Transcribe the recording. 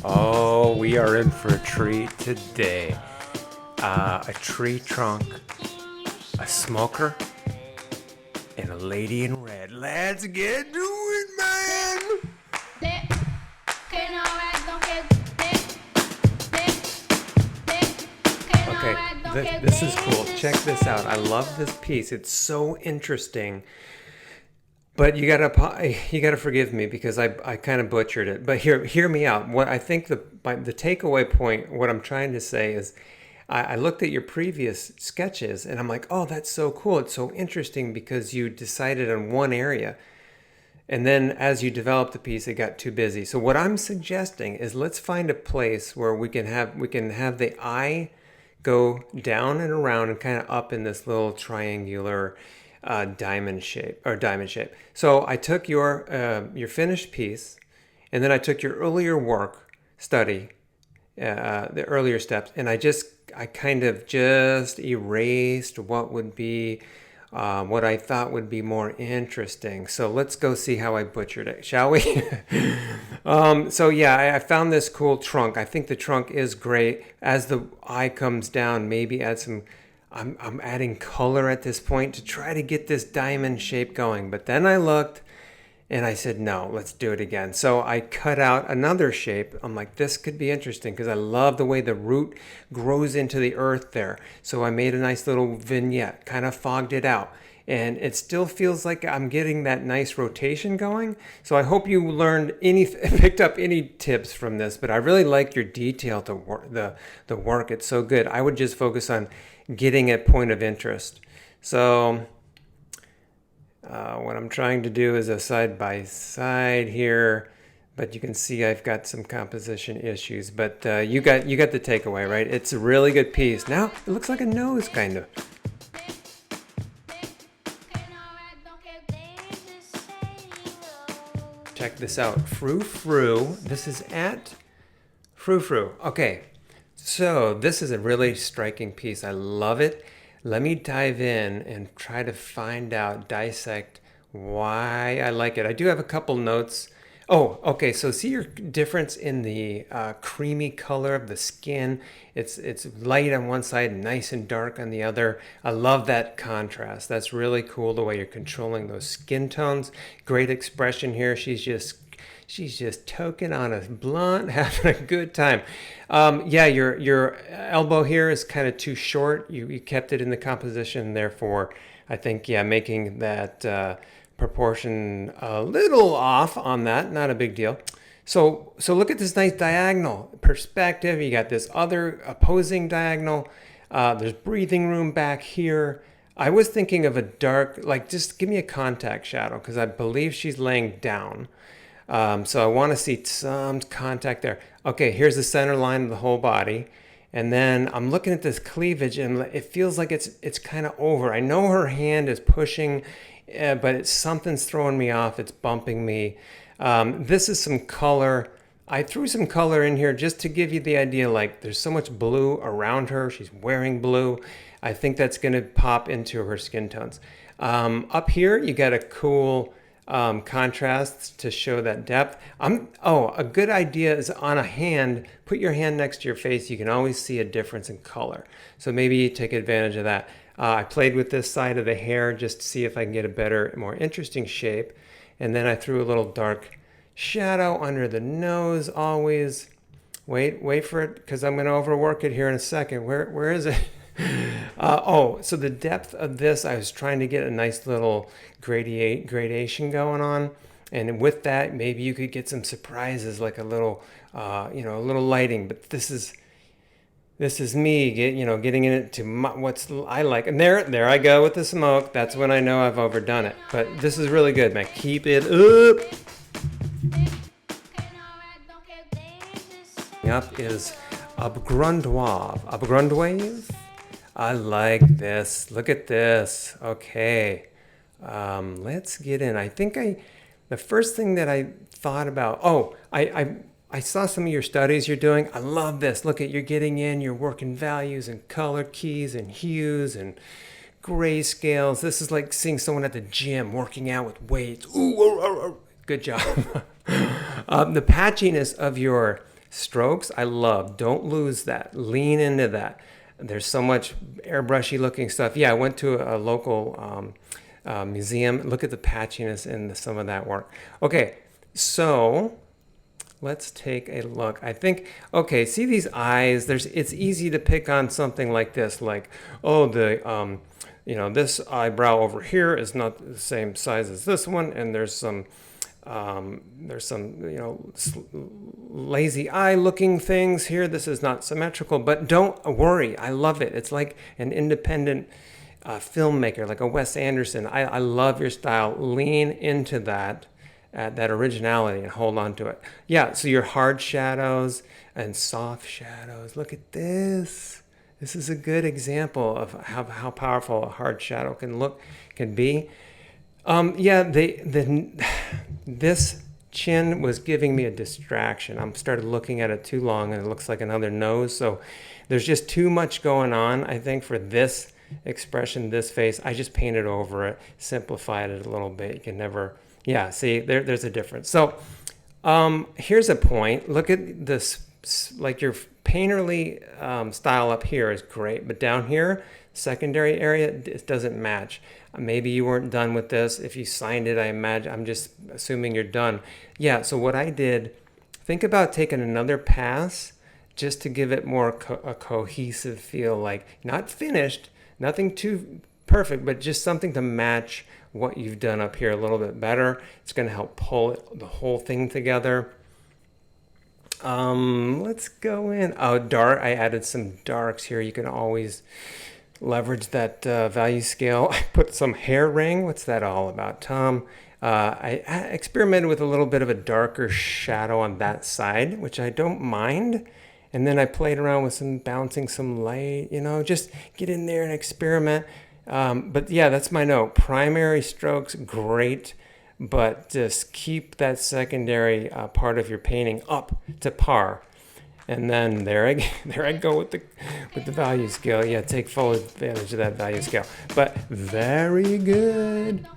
Oh, we are in for a treat today. A tree trunk, a smoker, and a lady in red. Let's get to it, man! Okay, this is cool. Check this out. I love this piece. It's so interesting. But you gotta forgive me because I kind of butchered it. But hear me out. What I think the takeaway point, what I'm trying to say is, I looked at your previous sketches and I'm like, oh, that's so cool. It's so interesting because you decided on one area, and then as you developed the piece, it got too busy. So what I'm suggesting is let's find a place where we can have the eye go down and around and kind of up in this little triangular diamond shape. So I took your finished piece, and then I took your earlier work study, the earlier steps, and I kind of just erased what would be what I thought would be more interesting. So let's go see how I butchered it, shall we? So yeah, I found this cool trunk. I think the trunk is great. As the eye comes down, maybe add some. I'm adding color at this point to try to get this diamond shape going. But then I looked and I said, no, let's do it again. So I cut out another shape. I'm like, this could be interesting because I love the way the root grows into the earth there. So I made a nice little vignette, kind of fogged it out. And it still feels like I'm getting that nice rotation going. So I hope you picked up any tips from this. But I really like your detail to the work. It's so good. I would just focus on getting a point of interest. So what I'm trying to do is a side by side here, but you can see I've got some composition issues. But you got the takeaway, right? It's a really good piece. Now it looks like a nose, kind of. Check this out, Frou Frou. This is at Frou Frou. Okay, so this is a really striking piece. I love it. Let me dive in and try to dissect why I like it. I do have a couple notes. Oh, okay. So see your difference in the creamy color of the skin. It's light on one side, nice and dark on the other. I love that contrast. That's really cool the way you're controlling those skin tones. Great expression here. She's toking on a blunt, having a good time. Yeah, your elbow here is kind of too short. You kept it in the composition, therefore, I think, yeah, making that proportion a little off on that. Not a big deal. So look at this nice diagonal perspective. You got this other opposing diagonal. There's breathing room back here. I was thinking of a dark, like just give me a contact shadow because I believe she's laying down. So I want to see some contact there. Okay, here's the center line of the whole body. And then I'm looking at this cleavage and it feels like it's kind of over. I know her hand is pushing, but something's throwing me off. It's bumping me. This is some color. I threw some color in here just to give you the idea, like there's so much blue around her. She's wearing blue. I think that's going to pop into her skin tones. Up here, you got a cool contrasts to show that depth. A good idea is on a hand, put your hand next to your face. You can always see a difference in color. So maybe you take advantage of that. I played with this side of the hair just to see if I can get a better, more interesting shape. And then I threw a little dark shadow under the nose always. Wait for it because I'm going to overwork it here in a second. Where is it? So the depth of this, I was trying to get a nice little gradation going on, and with that, maybe you could get some surprises, like a little lighting. But this is me, getting into what's I like. And there I go with the smoke. That's when I know I've overdone it. But this is really good, man. Keep it up. Up is Abgrundwave. I like this. Look at this. Okay. Let's get in. I think the first thing that I thought about, I saw some of your studies you're doing. I love this. Look at, you're getting in, you're working values and color keys and hues and grayscales. This is like seeing someone at the gym working out with weights. Ooh, good job. The patchiness of your Strokes, I love. Don't lose that. Lean into that. There's so much airbrushy looking stuff. Yeah, I went to a local museum. Look at the patchiness in some of that work. Okay, so let's take a look. I think, okay, see these eyes? It's easy to pick on something like this, like, oh, this eyebrow over here is not the same size as this one, and there's some lazy eye looking things here. This is not symmetrical, but don't worry. I love it. It's like an independent filmmaker, like a Wes Anderson. I love your style. Lean into that originality and hold on to it. Yeah, so your hard shadows and soft shadows. Look at this. This is a good example of how powerful a hard shadow can be. This chin was giving me a distraction. I started looking at it too long and it looks like another nose. So there's just too much going on, I think, for this expression, this face. I just painted over it, simplified it a little bit. You can never, yeah, see, there's a difference. So here's a point. Look at this, like your painterly style up here is great, but down here, secondary area, it doesn't match. Maybe you weren't done with this. If you signed it, I'm just assuming you're done. Yeah, so what I did, think about taking another pass just to give it more a cohesive feel, like not finished, nothing too perfect, but just something to match what you've done up here a little bit better. It's going to help pull the whole thing together. Let's go in. Oh, dark. I added some darks here. You can always leverage that value scale. I put some hair ring. What's that all about, Tom? I experimented with a little bit of a darker shadow on that side, which I don't mind. And then I played around with bouncing some light, just get in there and experiment. But yeah, that's my note. Primary strokes, great, but just keep that secondary part of your painting up to par. And then there I go with the value scale. Yeah, take full advantage of that value scale. But very good.